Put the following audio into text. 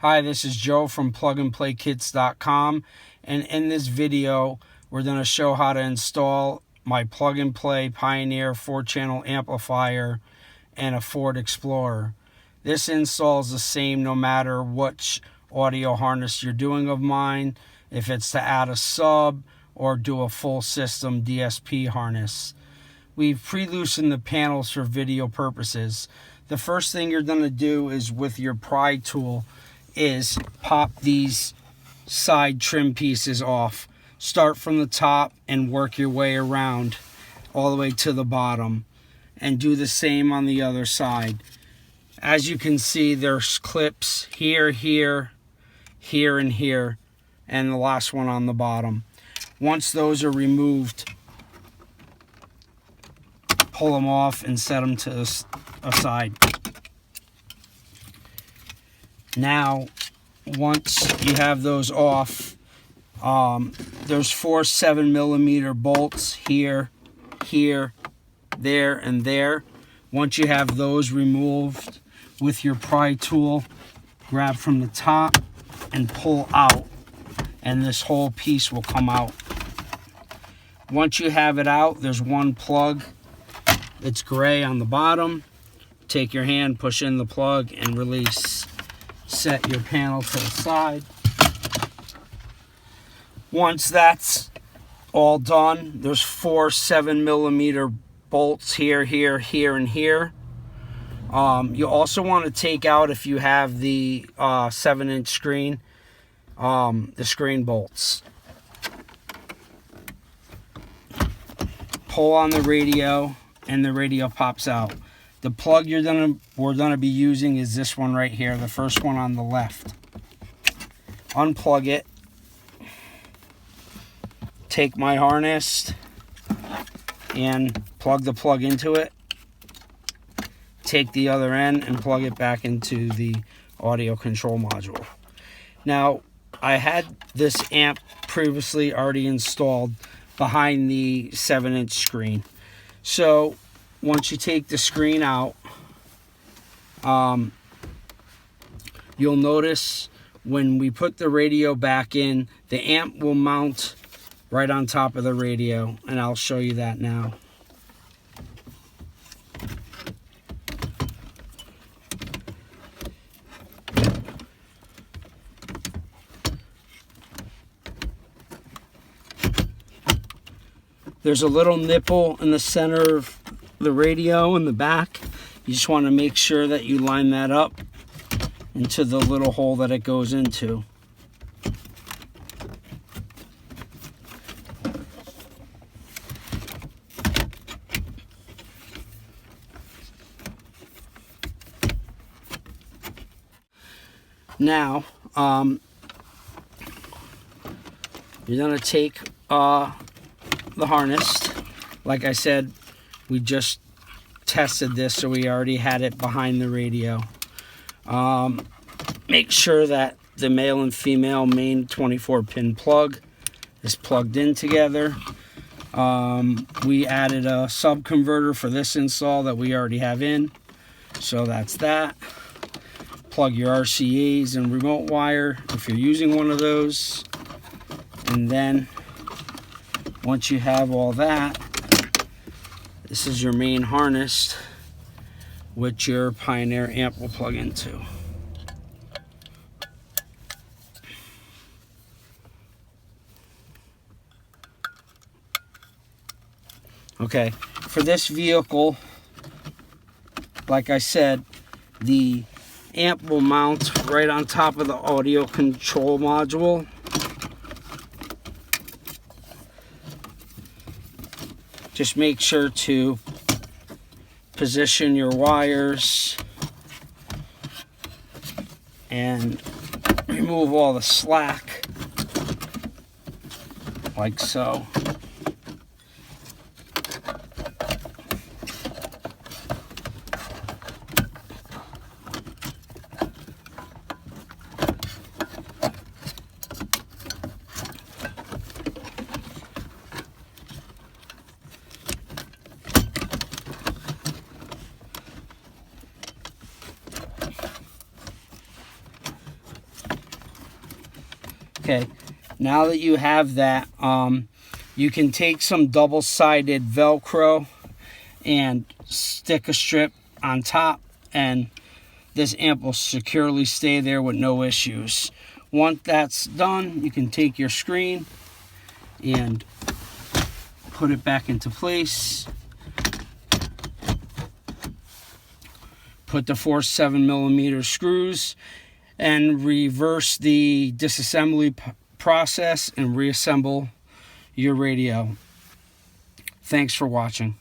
Hi, this is Joe from PlugAndPlayKits.com, and in this video we're going to show how to install my Plug and Play Pioneer 4-channel amplifier and a Ford Explorer. This install is the same no matter which audio harness you're doing of mine, if it's to add a sub or do a full system DSP harness. We've pre-loosened the panels for video purposes. The first thing you're going to do is with your pry tool is pop these side trim pieces off. Start from the top and work your way around all the way to the bottom, and do the same on the other side. As you can see, there's clips here, here, here, and here, and the last one on the bottom. Once those are removed, pull them off and set them to the side. Now, once you have those off, there's 4 7mm bolts here, here, there, and there. Once you have those removed, with your pry tool, grab from the top and pull out, and this whole piece will come out. Once you have it out, there's one plug. It's gray on the bottom. Take your hand, push in the plug, and release. Set your panel to the side. Once that's all done, there's 4 7mm bolts here, here, here, and here. You also want to take out, if you have the 7-inch screen, the screen bolts. Pull on the radio, and the radio pops out. The plug we're gonna be using is this one right here, the first one on the left. Unplug it. Take my harness and plug the plug into it. Take the other end and plug it back into the audio control module. Now, I had this amp previously already installed behind the 7-inch screen. So once you take the screen out, you'll notice when we put the radio back in, the amp will mount right on top of the radio, and I'll show you that now. There's a little nipple in the center of the radio in the back. You just want to make sure that you line that up into the little hole that it goes into. Now, you're going to take the harness. Like I said, we just tested this, so we already had it behind the radio. Make sure that the male and female main 24-pin plug is plugged in together. We added a sub converter for this install that we already have in, so that's that. Plug your RCAs and remote wire if you're using one of those, and then once you have all that, this is your main harness, which your Pioneer amp will plug into. Okay, for this vehicle, like I said, the amp will mount right on top of the audio control module. Just make sure to position your wires and remove all the slack, like so. Okay, now that you have that, you can take some double-sided Velcro and stick a strip on top, and this amp will securely stay there with no issues. Once that's done, you can take your screen and put it back into place. Put the 4 7mm screws and reverse the disassembly process and reassemble your radio. Thanks for watching.